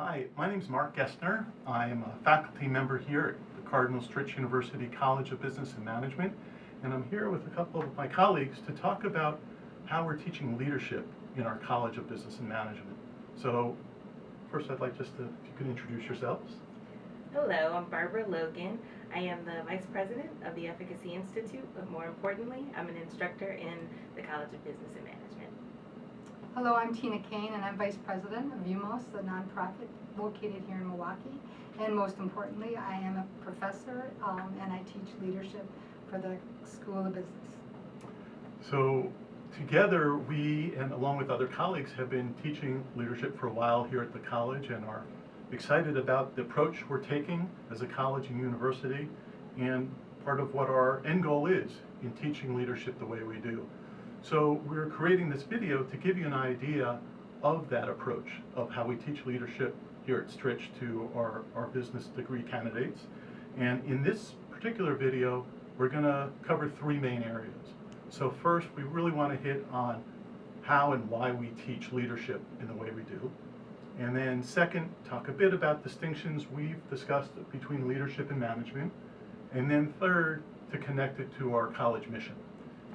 Hi, my name is Mark Gessner. I am a faculty member here at the Cardinal Stritch University College of Business and Management, and I'm here with a couple of my colleagues to talk about how we're teaching leadership in our College of Business and Management. So first I'd like just to, if you could introduce yourselves. Hello, I'm Barbara Logan. I am the Vice President of the Efficacy Institute, but more importantly, I'm an instructor in the College of Business and Management. Hello, I'm Tina Kane, and I'm Vice President of UMOS, the nonprofit located here in Milwaukee. And most importantly, I am a professor, and I teach leadership for the School of Business. So together we, and along with other colleagues, have been teaching leadership for a while here at the college and are excited about the approach we're taking as a college and university, and part of what our end goal is in teaching leadership the way we do. So we're creating this video to give you an idea of that approach, of how we teach leadership here at Stritch to our business degree candidates. And in this particular video, we're going to cover three main areas. So first, we really want to hit on how and why we teach leadership in the way we do. And then second, talk a bit about distinctions we've discussed between leadership and management. And then third, to connect it to our college mission,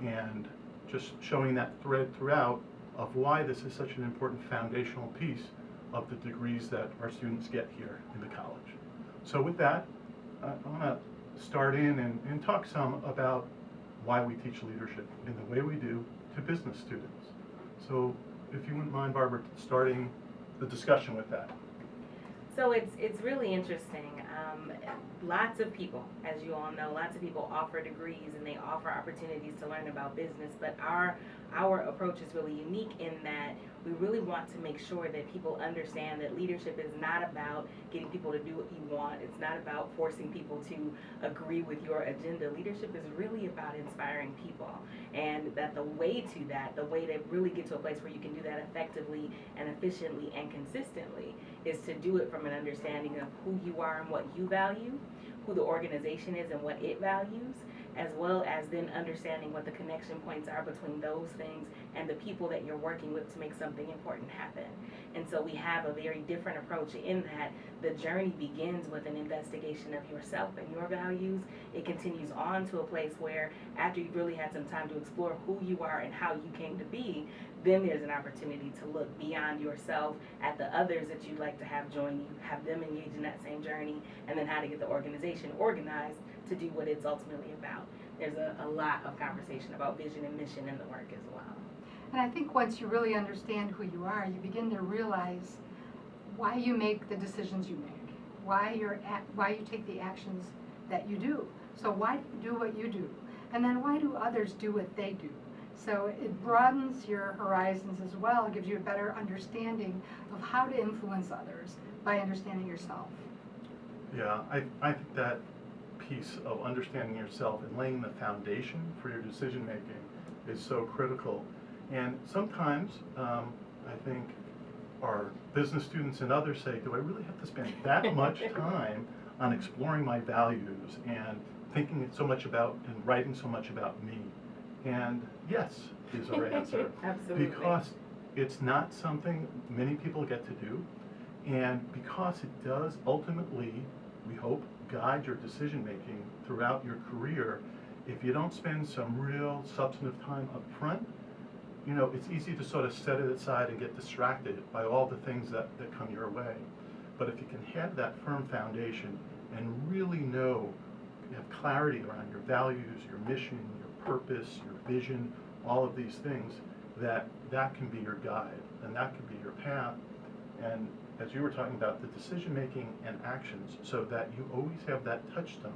and just showing that thread throughout of why this is such an important foundational piece of the degrees that our students get here in the college. So with that, I want to start in and talk some about why we teach leadership in the way we do to business students. So if you wouldn't mind, Barbara, starting the discussion with that. So it's really interesting. Lots of people, as you all know, lots of people offer degrees and they offer opportunities to learn about business, but our approach is really unique in that we really want to make sure that people understand that leadership is not about getting people to do what you want. It's not about forcing people to agree with your agenda. Leadership is really about inspiring people, and that the way to really get to a place where you can do that effectively and efficiently and consistently is to do it from an understanding of who you are and what you value, who the organization is and what it values, as well as then understanding what the connection points are between those things and the people that you're working with to make something important happen. And so we have a very different approach in that the journey begins with an investigation of yourself and your values. It continues on to a place where after you've really had some time to explore who you are and how you came to be, then there's an opportunity to look beyond yourself at the others that you'd like to have join you, have them engage in that same journey, and then how to get the organization organized to do what it's ultimately about. There's a lot of conversation about vision and mission in the work as well. And I think once you really understand who you are, you begin to realize why you make the decisions you make, why you take the actions that you do. So why do you do what you do? And then why do others do what they do? So it broadens your horizons as well, gives you a better understanding of how to influence others by understanding yourself. Yeah, I think that piece of understanding yourself and laying the foundation for your decision making is so critical. And sometimes I think our business students and others say, do I really have to spend that much time on exploring my values and thinking so much about and writing so much about me? And yes is our answer. Absolutely. Because it's not something many people get to do, and because it does ultimately, we hope, guide your decision making throughout your career. If you don't spend some real substantive time up front, you know, it's easy to sort of set it aside and get distracted by all the things that come your way. But if you can have that firm foundation and really know, you have clarity around your values, your mission, your purpose, your vision, all of these things, that can be your guide and that can be your path. And as you were talking about, the decision making and actions, so that you always have that touchstone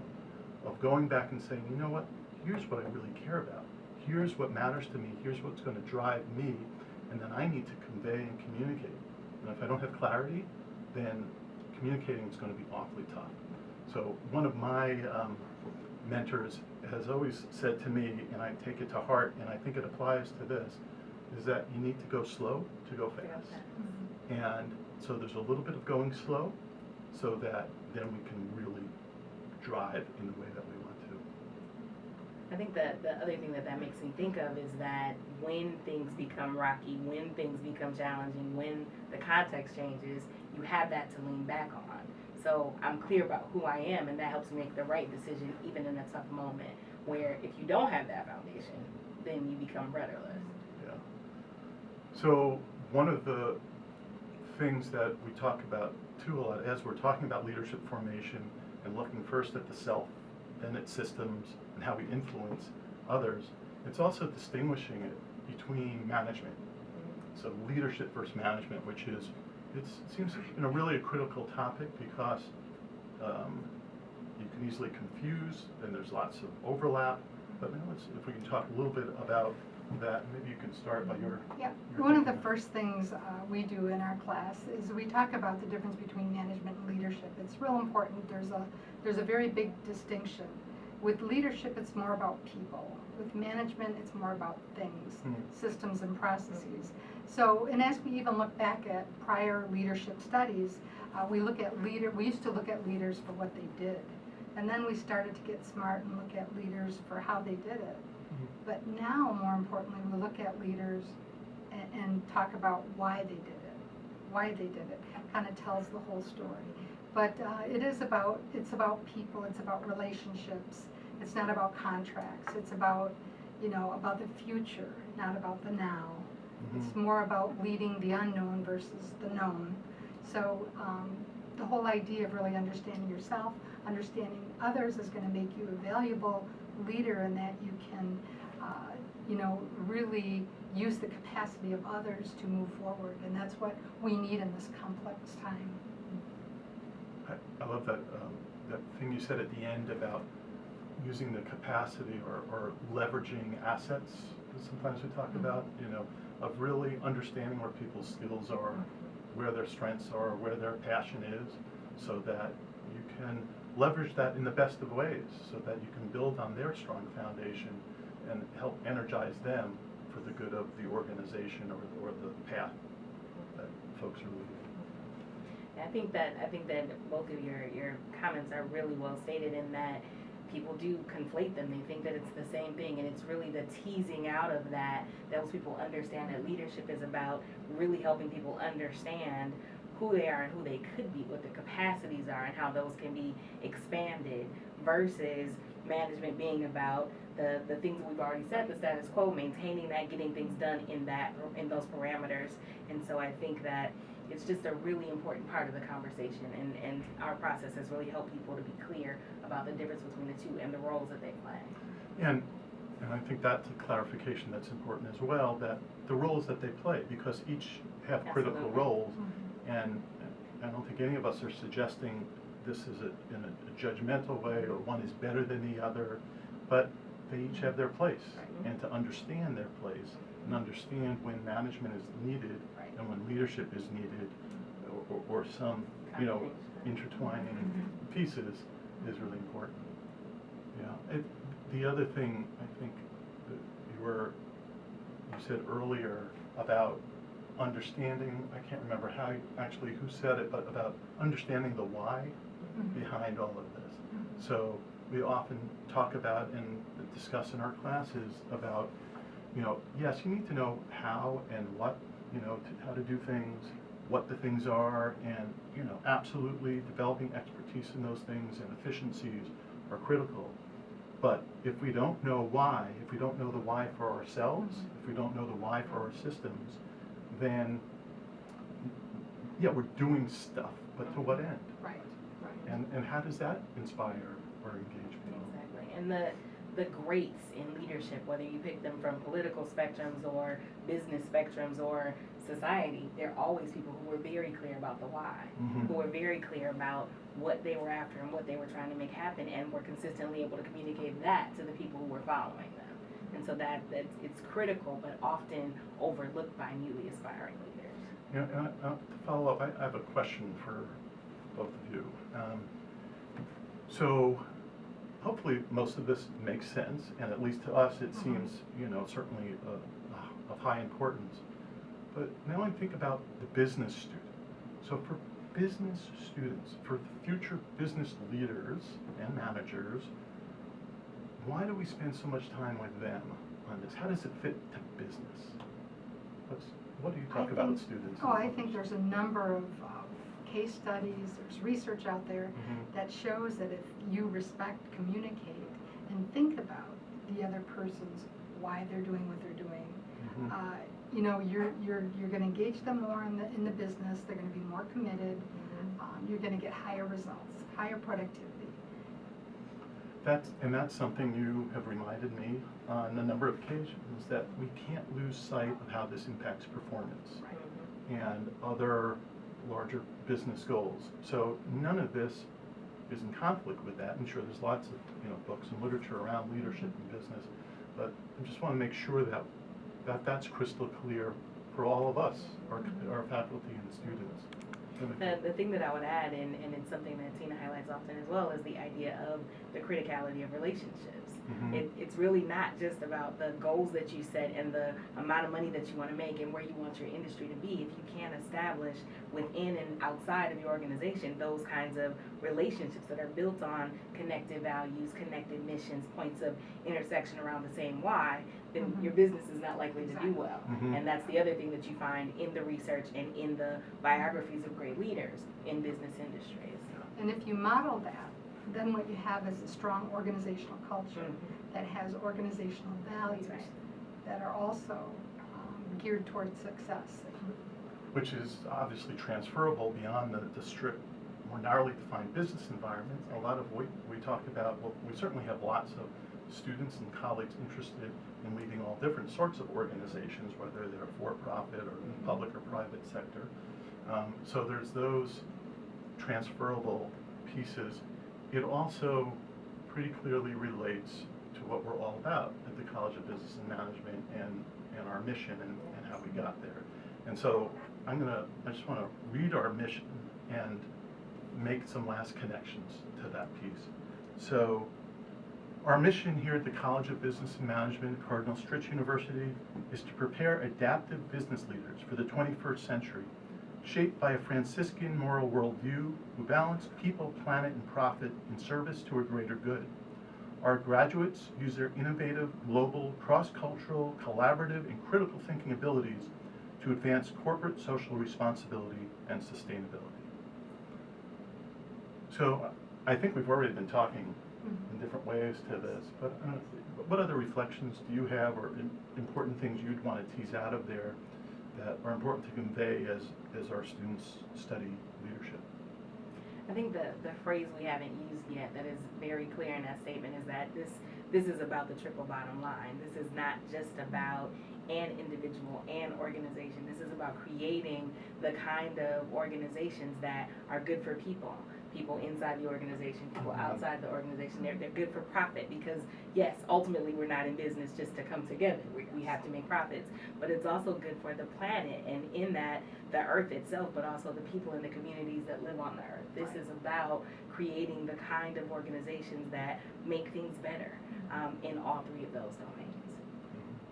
of going back and saying, you know what, here's what I really care about. Here's what matters to me. Here's what's going to drive me. And then I need to convey and communicate. And if I don't have clarity, then communicating is going to be awfully tough. So one of my mentors has always said to me, and I take it to heart, and I think it applies to this, is that you need to go slow to go fast. And so there's a little bit of going slow so that then we can really drive in the way that we want to. I think that the other thing that makes me think of is that when things become rocky, when things become challenging, when the context changes, you you have that to lean back on. So I'm clear about who I am, and that helps me make the right decision even in a tough moment, where if you don't have that foundation, then you become rudderless. Yeah. So one of the things that we talk about too a lot, as we're talking about leadership formation and looking first at the self, then at systems and how we influence others, it's also distinguishing it between management. So leadership versus management, which is, it seems really a critical topic because you can easily confuse, and there's lots of overlap. But now if we can talk a little bit about that, maybe you can start by your. Yeah, your one of the thinking. first things we do in our class is we talk about the difference between management and leadership. It's real important. There's a very big distinction. With leadership, it's more about people. With management, it's more about things, systems and processes. So, and as we even look back at prior leadership studies, we used to look at leaders for what they did. And then we started to get smart and look at leaders for how they did it. But now, more importantly, we look at leaders and talk about why they did it. Why they did it kind of tells the whole story. But it's about people, it's about relationships. It's not about contracts. It's about, about the future, not about the now. It's more about leading the unknown versus the known. So the whole idea of really understanding yourself, understanding others is going to make you a valuable leader in that you can, really use the capacity of others to move forward. And that's what we need in this complex time. I love that thing you said at the end about using the capacity or leveraging assets that sometimes we talk about, of really understanding where people's skills are, where their strengths are, where their passion is, so that you can leverage that in the best of ways, so that you can build on their strong foundation and help energize them for the good of the organization or the path that folks are leading. I think that both of your comments are really well stated in that people do conflate them. They think that it's the same thing, and it's really the teasing out of that helps people understand that leadership is about really helping people understand who they are and who they could be, what the capacities are, and how those can be expanded, versus management being about the things that we've already said, the status quo, maintaining that, getting things done in those parameters. And so I think that it's just a really important part of the conversation, and our process has really helped people to be clear about the difference between the two and the roles that they play. And I think that's a clarification that's important as well, that the roles that they play, because each have critical Absolutely. roles, and I don't think any of us are suggesting this is in a judgmental way or one is better than the other, but they each have their place, Right. and to understand their place and understand when management is needed Right. and when leadership is needed, or some intertwining pieces is really important. Yeah. The other thing I think that you said earlier about understanding, I can't remember who said it, but about understanding the why behind all of this. So we often talk about and discuss in our classes about, yes, you need to know how and what, how to do things, what the things are, and, absolutely developing expertise in those things and efficiencies are critical. But if we don't know why, if we don't know the why for ourselves, if we don't know the why for our systems, then, we're doing stuff, but to what end? Right. And how does that inspire or engage people? Exactly. And the greats in leadership, whether you pick them from political spectrums or business spectrums or society, they're always people who were very clear about the why, who were very clear about what they were after and what they were trying to make happen, and were consistently able to communicate that to the people who were following them. And so it's critical, but often overlooked by newly aspiring leaders. And to follow up, I have a question for both of you. So hopefully most of this makes sense, and at least to us it seems, certainly of high importance. But now I think about the business student. So for business students, for future business leaders and managers, why do we spend so much time with them on this? How does it fit to business? What do you talk about with students? I think there's a number of case studies, there's research out there Mhm. that shows that if you respect, communicate, and think about the other person's why they're doing what they're doing, Mhm. you know, you're going to engage them more in the business. They're going to be more committed. You're going to get higher results, higher productivity. That's something you have reminded me on a number of occasions, that we can't lose sight of how this impacts performance and other larger business goals. So none of this is in conflict with that. I'm sure there's lots of books and literature around leadership in business, but I just want to make sure that that's crystal clear for all of us, our faculty and students. The thing that I would add, and it's something that Tina highlights often as well, is the idea of the criticality of relationships. Mhm. It's really not just about the goals that you set and the amount of money that you want to make and where you want your industry to be. If you can't establish within and outside of your organization those kinds of relationships that are built on connected values, connected missions, points of intersection around the same why, then your business is not likely to do well. Mhm. And that's the other thing that you find in the research and in the biographies of great leaders in business industries. And if you model that, then what you have is a strong organizational culture that has organizational values That's right. that are also geared towards success. Which is obviously transferable beyond the strict, more narrowly defined business environments. A lot of what we talk about, well, we certainly have lots of students and colleagues interested in leading all different sorts of organizations, whether they're for-profit or in the public or private sector. So there's those transferable pieces. It also pretty clearly relates to what we're all about at the College of Business and Management and our mission and how we got there. And so I just want to read our mission and make some last connections to that piece. So our mission here at the College of Business and Management at Cardinal Stritch University is to prepare adaptive business leaders for the 21st century, shaped by a Franciscan moral worldview who balanced people, planet, and profit in service to a greater good. Our graduates use their innovative, global, cross-cultural, collaborative, and critical thinking abilities to advance corporate social responsibility and sustainability. So I think we've already been talking in different ways to this, but what other reflections do you have, or important things you'd want to tease out of there that are important to convey as our students study leadership? I think the phrase we haven't used yet that is very clear in that statement is that this is about the triple bottom line. This is not just about an individual and organization. This is about creating the kind of organizations that are good for people inside the organization, people outside the organization. They're good for profit because, yes, ultimately we're not in business just to come together. We have to make profits. But it's also good for the planet, and in that, the earth itself, but also the people in the communities that live on the earth. This is about creating the kind of organizations that make things better in all three of those domains.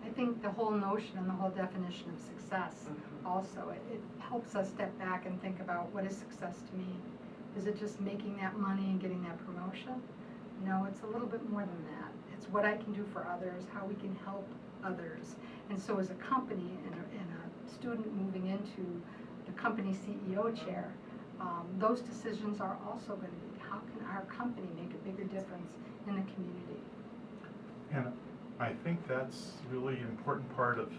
I think the whole notion and the whole definition of success also, it helps us step back and think about what is success to me. Is it just making that money and getting that promotion? No, it's a little bit more than that. It's what I can do for others, how we can help others. And so as a company and a student moving into the company CEO chair, those decisions are also going to be, how can our company make a bigger difference in the community? And I think that's really an important part of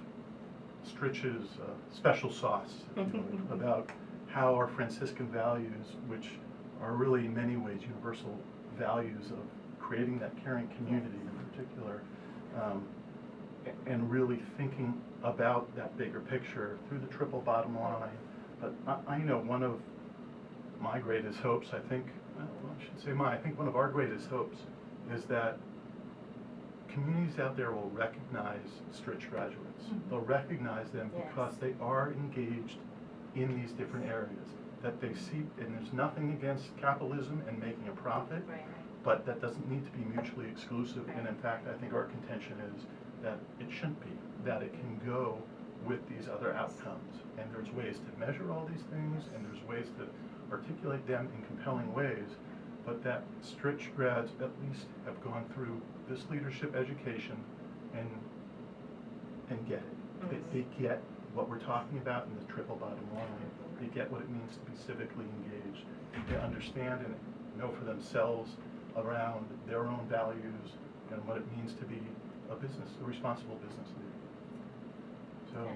Stritch's special sauce, if you will, about how our Franciscan values, which are really in many ways universal values of creating that caring community in particular, and really thinking about that bigger picture through the triple bottom line. But I know one of my greatest hopes, I think one of our greatest hopes is that communities out there will recognize Stritch graduates. They'll recognize them because they are engaged in these different areas, that they see, and there's nothing against capitalism and making a profit, but that doesn't need to be mutually exclusive. And in fact, I think our contention is that it shouldn't be, that it can go with these other outcomes. And there's ways to measure all these things, and there's ways to articulate them in compelling ways, but that Stritch grads at least have gone through this leadership education and get it. They get what we're talking about in the triple bottom line. They get what it means to be civically engaged. They understand and know for themselves around their own values and what it means to be a responsible business leader. So.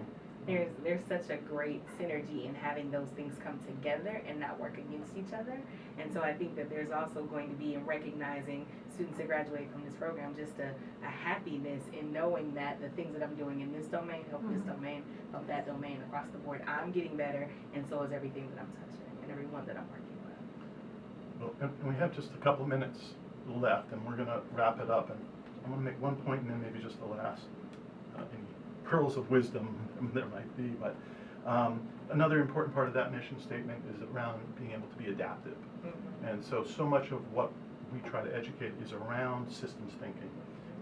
There's such a great synergy in having those things come together and not work against each other. And so I think that there's also going to be, in recognizing students that graduate from this program, just a happiness in knowing that the things that I'm doing in this domain help this domain, help that domain across the board. I'm getting better, and so is everything that I'm touching and everyone that I'm working with. Well, and we have just a couple minutes left, and we're going to wrap it up. And I want to make one point, and then maybe just the last, any pearls of wisdom there might be. But another important part of that mission statement is around being able to be adaptive. And so much of what we try to educate is around systems thinking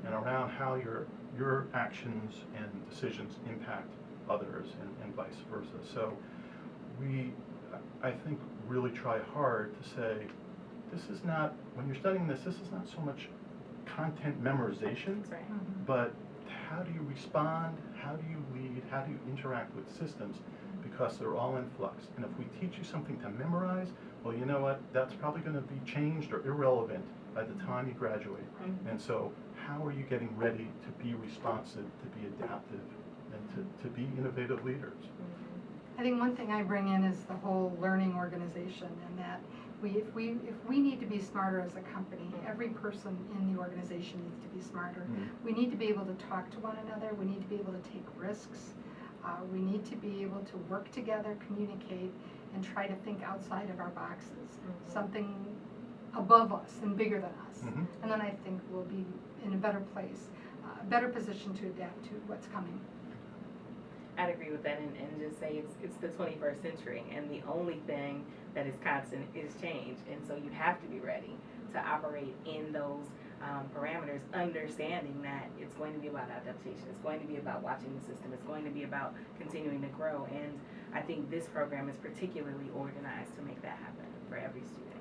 and around how your actions and decisions impact others and vice versa. So we, I think, really try hard to say, this is not, when you're studying this is not so much content memorization, That's right. but how do you respond, how do you lead, how do you interact with systems, because they're all in flux. And if we teach you something to memorize, well, you know what, that's probably going to be changed or irrelevant by the time you graduate. And so how are you getting ready to be responsive, to be adaptive, and to be innovative leaders? I think one thing I bring in is the whole learning organization, and that if we need to be smarter as a company, every person in the organization needs to be smarter. We need to be able to talk to one another. We need to be able to take risks. We need to be able to work together, communicate, and try to think outside of our boxes, something above us and bigger than us. And then I think we'll be in a better place, a better position to adapt to what's coming. I'd agree with that and just say it's the 21st century, and the only thing that is constant is change. And so you have to be ready to operate in those parameters, understanding that it's going to be about adaptation, it's going to be about watching the system, it's going to be about continuing to grow. And I think this program is particularly organized to make that happen for every student.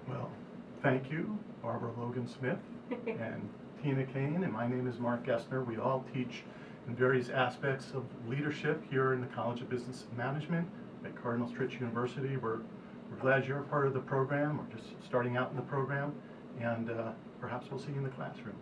Well, thank you, Barbara Logan-Smith and Tina Kane, and my name is Mark Gessner. We all teach in various aspects of leadership here in the College of Business Management at Cardinal Stritch University. We're glad you're a part of the program, or just starting out in the program, and perhaps we'll see you in the classroom.